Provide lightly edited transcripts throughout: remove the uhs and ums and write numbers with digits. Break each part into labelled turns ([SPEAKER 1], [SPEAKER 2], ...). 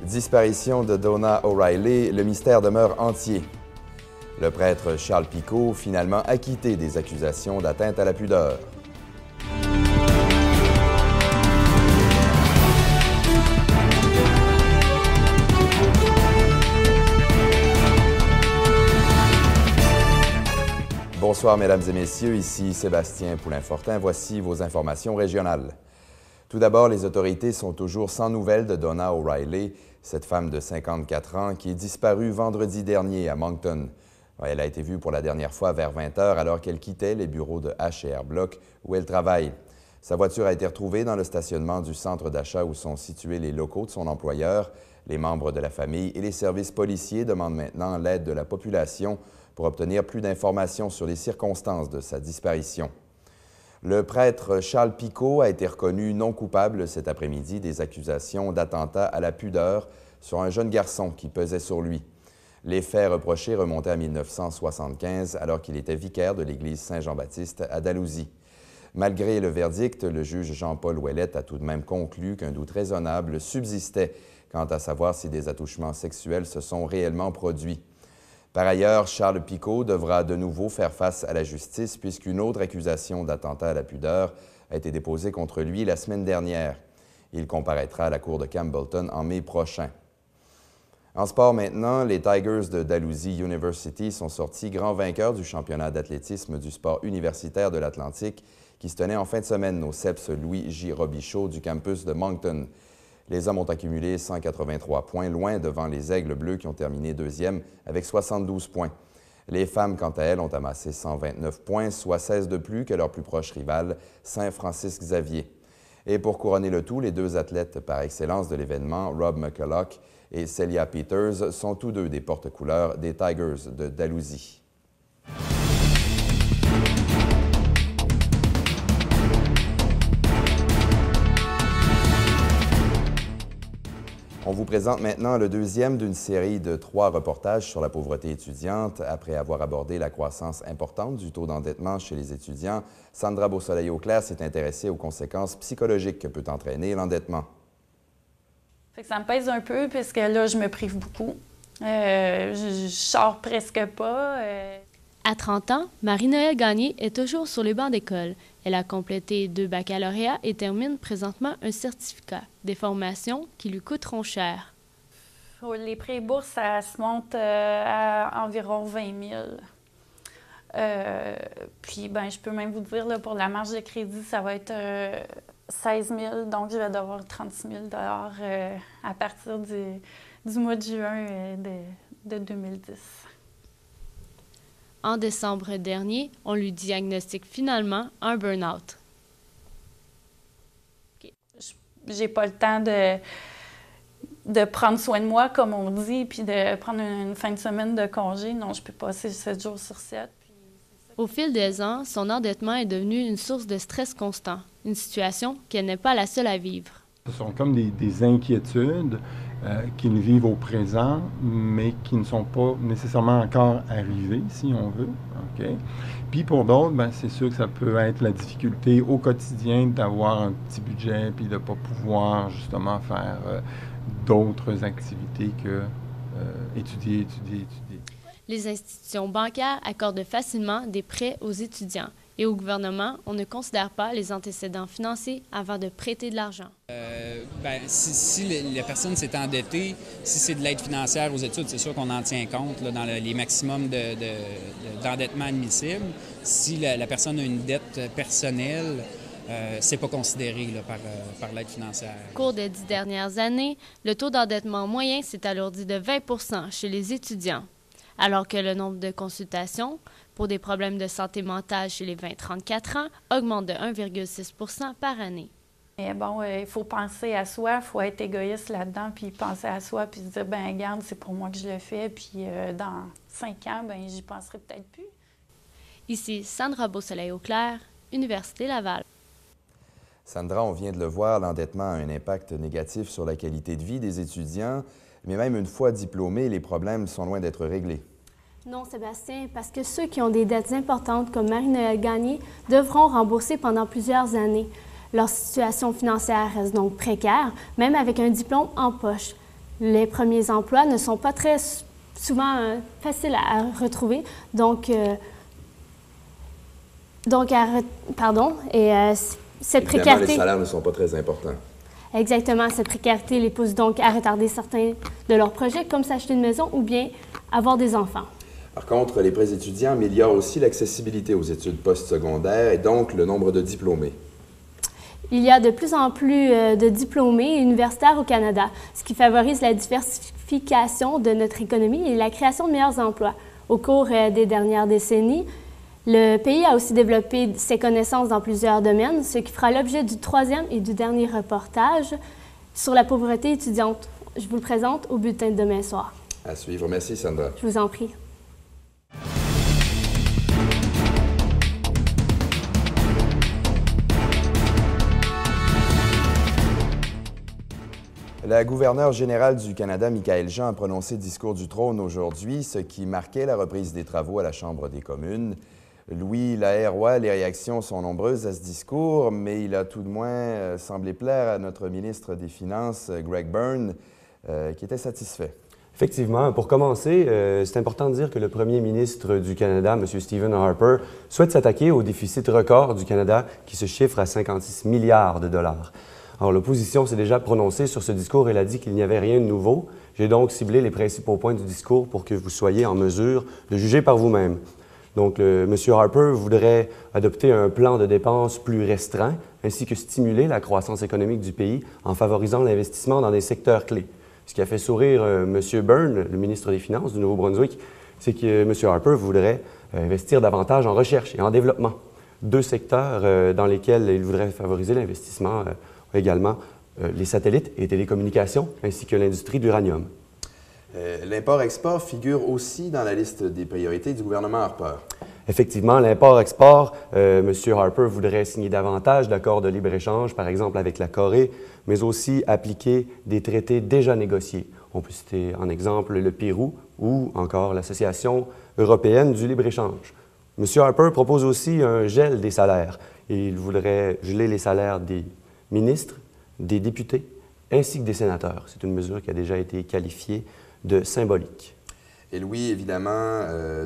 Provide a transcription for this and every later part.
[SPEAKER 1] Disparition de Donna O'Reilly, le mystère demeure entier. Le prêtre Charles Picot, finalement acquitté des accusations d'atteinte à la pudeur. Bonsoir, mesdames et messieurs, ici Sébastien Poulain-Fortin. Voici vos informations régionales. Tout d'abord, les autorités sont toujours sans nouvelles de Donna O'Reilly, cette femme de 54 ans qui est disparue vendredi dernier à Moncton. Elle a été vue pour la dernière fois vers 20 h alors qu'elle quittait les bureaux de H&R Block où elle travaille. Sa voiture a été retrouvée dans le stationnement du centre d'achat où sont situés les locaux de son employeur. Les membres de la famille et les services policiers demandent maintenant l'aide de la population pour obtenir plus d'informations sur les circonstances de sa disparition. Le prêtre Charles Picot a été reconnu non coupable cet après-midi des accusations d'attentat à la pudeur sur un jeune garçon qui pesait sur lui. Les faits reprochés remontaient à 1975 alors qu'il était vicaire de l'église Saint-Jean-Baptiste à Dalhousie. Malgré le verdict, le juge Jean-Paul Ouellette a tout de même conclu qu'un doute raisonnable subsistait quant à savoir si des attouchements sexuels se sont réellement produits. Par ailleurs, Charles Picot devra de nouveau faire face à la justice puisqu'une autre accusation d'attentat à la pudeur a été déposée contre lui la semaine dernière. Il comparaîtra à la cour de Campbellton en mai prochain. En sport maintenant, les Tigers de Dalhousie University sont sortis grands vainqueurs du championnat d'athlétisme du sport universitaire de l'Atlantique qui se tenait en fin de semaine au CEPS Louis J. Robichaud du campus de Moncton. Les hommes ont accumulé 183 points, loin devant les Aigles bleus qui ont terminé deuxième avec 72 points. Les femmes, quant à elles, ont amassé 129 points, soit 16 de plus que leur plus proche rival, Saint-Francis-Xavier. Et pour couronner le tout, les deux athlètes par excellence de l'événement, Rob McCulloch et Celia Peters, sont tous deux des porte-couleurs des Tigers de Dalhousie. On vous présente maintenant le deuxième d'une série de 3 reportages sur la pauvreté étudiante. Après avoir abordé la croissance importante du taux d'endettement chez les étudiants, Sandra Beausoleil-Auclair s'est intéressée aux conséquences psychologiques que peut entraîner l'endettement.
[SPEAKER 2] Ça me pèse un peu puisque là, je me prive beaucoup. Je sors presque pas.
[SPEAKER 3] À 30 ans, Marie-Noëlle Gagné est toujours sur les bancs d'école. Elle a complété 2 baccalauréats et termine présentement un certificat, des formations qui lui coûteront cher.
[SPEAKER 2] Les prêts et bourses, ça se monte à environ 20 000. Puis, ben, je peux même vous dire, là, pour la marge de crédit, ça va être 16 000. Donc, je vais devoir 36 000 à partir du mois de juin de 2010.
[SPEAKER 3] En décembre dernier, on lui diagnostique finalement un burn-out.
[SPEAKER 2] J'ai pas le temps de prendre soin de moi, comme on dit, puis de prendre une fin de semaine de congé. Non, je peux passer 7 jours sur 7.
[SPEAKER 3] Au fil des ans, son endettement est devenu une source de stress constant, une situation qu'elle n'est pas la seule à vivre.
[SPEAKER 4] Ce sont comme des inquiétudes qui ne vivent au présent, mais qui ne sont pas nécessairement encore arrivées, si on veut. Okay? Puis pour d'autres, ben, c'est sûr que ça peut être la difficulté au quotidien d'avoir un petit budget puis de ne pas pouvoir justement faire d'autres activités que étudier.
[SPEAKER 3] Les institutions bancaires accordent facilement des prêts aux étudiants. Et au gouvernement, on ne considère pas les antécédents financiers avant de prêter de l'argent.
[SPEAKER 5] Si la personne s'est endettée, si c'est de l'aide financière aux études, c'est sûr qu'on en tient compte là, dans les maximums d'endettement admissible. Si la personne a une dette personnelle, c'est pas considéré là, par l'aide financière.
[SPEAKER 3] Au cours des 10 dernières années, le taux d'endettement moyen s'est alourdi de 20 % chez les étudiants, alors que le nombre de consultations pour des problèmes de santé mentale chez les 20-34 ans augmente de 1,6 % par année.
[SPEAKER 2] Mais bon, il faut penser à soi, il faut être égoïste là-dedans, puis penser à soi, puis se dire, ben regarde, c'est pour moi que je le fais, puis dans 5 ans, ben j'y penserai peut-être plus.
[SPEAKER 3] Ici, Sandra Beausoleil-Auclair, Université Laval.
[SPEAKER 1] Sandra, on vient de le voir, l'endettement a un impact négatif sur la qualité de vie des étudiants, mais même une fois diplômés, les problèmes sont loin d'être réglés.
[SPEAKER 6] Non, Sébastien, parce que ceux qui ont des dettes importantes, comme Marie-Noëlle Gagné, devront rembourser pendant plusieurs années. Leur situation financière reste donc précaire, même avec un diplôme en poche. Les premiers emplois ne sont pas très souvent faciles à retrouver, cette précarité...
[SPEAKER 1] les salaires ne sont pas très importants.
[SPEAKER 6] Exactement, cette précarité les pousse donc à retarder certains de leurs projets, comme s'acheter une maison ou bien avoir des enfants.
[SPEAKER 1] Par contre, les prêts étudiants améliorent aussi l'accessibilité aux études postsecondaires et donc le nombre de diplômés.
[SPEAKER 6] Il y a de plus en plus de diplômés universitaires au Canada, ce qui favorise la diversification de notre économie et la création de meilleurs emplois. Au cours des dernières décennies, le pays a aussi développé ses connaissances dans plusieurs domaines, ce qui fera l'objet du troisième et du dernier reportage sur la pauvreté étudiante. Je vous le présente au bulletin de demain soir.
[SPEAKER 1] À suivre. Merci, Sandra.
[SPEAKER 6] Je vous en prie.
[SPEAKER 1] La gouverneure générale du Canada, Michaëlle Jean, a prononcé le discours du trône aujourd'hui, ce qui marquait la reprise des travaux à la Chambre des communes. Louis Lahaye-Roy, les réactions sont nombreuses à ce discours, mais il a tout de moins semblé plaire à notre ministre des Finances, Greg Byrne, qui était satisfait.
[SPEAKER 7] Effectivement. Pour commencer, c'est important de dire que le premier ministre du Canada, M. Stephen Harper, souhaite s'attaquer au déficit record du Canada qui se chiffre à 56 milliards de dollars. Alors, l'opposition s'est déjà prononcée sur ce discours. Elle a dit qu'il n'y avait rien de nouveau. J'ai donc ciblé les principaux points du discours pour que vous soyez en mesure de juger par vous-même. Donc, M. Harper voudrait adopter un plan de dépenses plus restreint, ainsi que stimuler la croissance économique du pays en favorisant l'investissement dans des secteurs clés. Ce qui a fait sourire M. Byrne, le ministre des Finances du Nouveau-Brunswick, c'est que M. Harper voudrait investir davantage en recherche et en développement. Deux secteurs dans lesquels il voudrait favoriser l'investissement également, les satellites et télécommunications, ainsi que l'industrie d'uranium.
[SPEAKER 1] L'import-export figure aussi dans la liste des priorités du gouvernement Harper.
[SPEAKER 7] Effectivement, l'import-export, M. Harper voudrait signer davantage d'accords de libre-échange, par exemple avec la Corée, mais aussi appliquer des traités déjà négociés. On peut citer en exemple le Pérou ou encore l'Association européenne du libre-échange. M. Harper propose aussi un gel des salaires. Il voudrait geler les salaires des ministres, des députés, ainsi que des sénateurs. C'est une mesure qui a déjà été qualifiée de symbolique.
[SPEAKER 1] Et Louis, évidemment,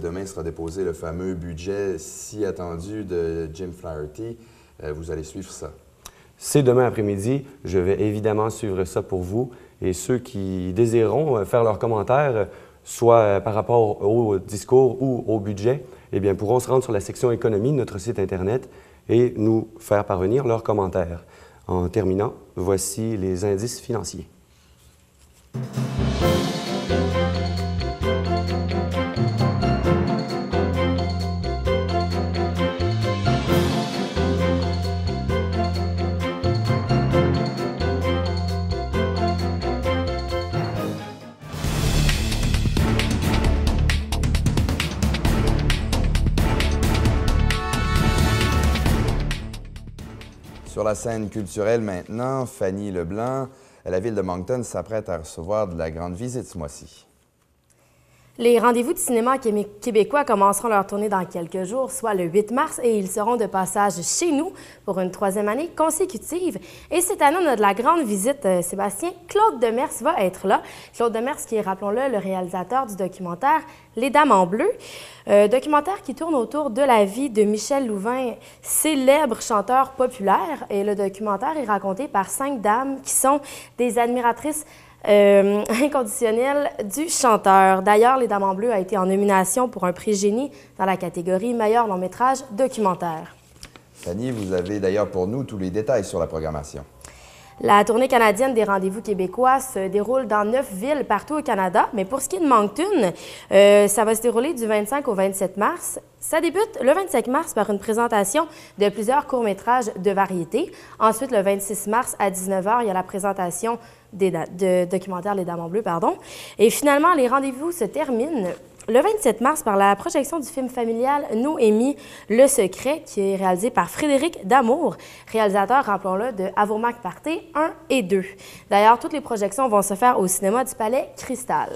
[SPEAKER 1] demain sera déposé le fameux budget si attendu de Jim Flaherty. Vous allez suivre ça.
[SPEAKER 7] C'est demain après-midi. Je vais évidemment suivre ça pour vous. Et ceux qui désireront faire leurs commentaires, soit par rapport au discours ou au budget, eh bien, pourront se rendre sur la section économie de notre site Internet et nous faire parvenir leurs commentaires. En terminant, voici les indices financiers.
[SPEAKER 1] Sur la scène culturelle maintenant, Fanny Leblanc, la ville de Moncton s'apprête à recevoir de la grande visite ce mois-ci.
[SPEAKER 8] Les rendez-vous de cinéma québécois commenceront leur tournée dans quelques jours, soit le 8 mars, et ils seront de passage chez nous pour une troisième année consécutive. Et cette année, on a de la grande visite, Sébastien. Claude Demers va être là. Claude Demers, qui est, rappelons-le, le réalisateur du documentaire Les Dames en bleu, documentaire qui tourne autour de la vie de Michel Louvain, célèbre chanteur populaire. Et le documentaire est raconté par 5 dames qui sont des admiratrices inconditionnel du chanteur. D'ailleurs, Les Dames en bleu a été en nomination pour un prix Génie dans la catégorie meilleur long-métrage documentaire.
[SPEAKER 1] Fanny, vous avez d'ailleurs pour nous tous les détails sur la programmation.
[SPEAKER 8] La tournée canadienne des rendez-vous québécois se déroule dans 9 villes partout au Canada, mais pour ce qui est de Moncton, ça va se dérouler du 25 au 27 mars. Ça débute le 25 mars par une présentation de plusieurs courts-métrages de variété. Ensuite, le 26 mars à 19h, il y a la présentation de documentaire Les Dames en bleu, pardon. Et finalement, les rendez-vous se terminent le 27 mars par la projection du film familial Noémie, Le Secret, qui est réalisé par Frédéric Damour, réalisateur, rappelons-le, de Avourmac Party 1 et 2. D'ailleurs, toutes les projections vont se faire au cinéma du Palais Cristal.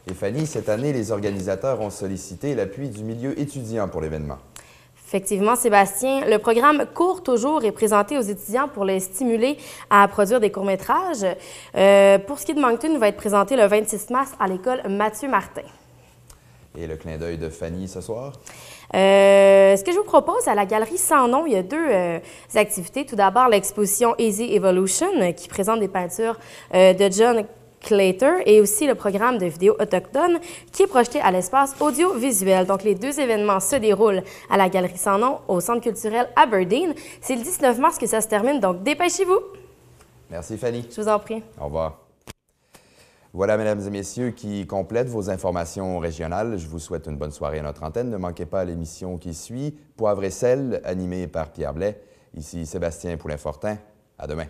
[SPEAKER 1] Et Fanny, cette année, les organisateurs ont sollicité l'appui du milieu étudiant pour l'événement.
[SPEAKER 8] Effectivement, Sébastien, le programme Cours toujours est présenté aux étudiants pour les stimuler à produire des courts-métrages. Pour ce qui est de Moncton, il va être présenté le 26 mars à l'école Mathieu Martin.
[SPEAKER 1] Et le clin d'œil de Fanny ce soir?
[SPEAKER 8] Ce que je vous propose, à la Galerie Sans Nom, il y a deux activités. Tout d'abord, l'exposition Easy Evolution, qui présente des peintures de John Claytor, et aussi le programme de vidéo autochtone qui est projeté à l'espace audiovisuel. Donc, les deux événements se déroulent à la Galerie Sans Nom, au Centre culturel Aberdeen. C'est le 19 mars que ça se termine, donc dépêchez-vous!
[SPEAKER 1] Merci, Fanny.
[SPEAKER 8] Je vous en prie.
[SPEAKER 1] Au revoir. Voilà, mesdames et messieurs, qui complète vos informations régionales. Je vous souhaite une bonne soirée à notre antenne. Ne manquez pas l'émission qui suit, Poivre et sel, animée par Pierre Blais. Ici Sébastien Poulin-Fortin. À demain.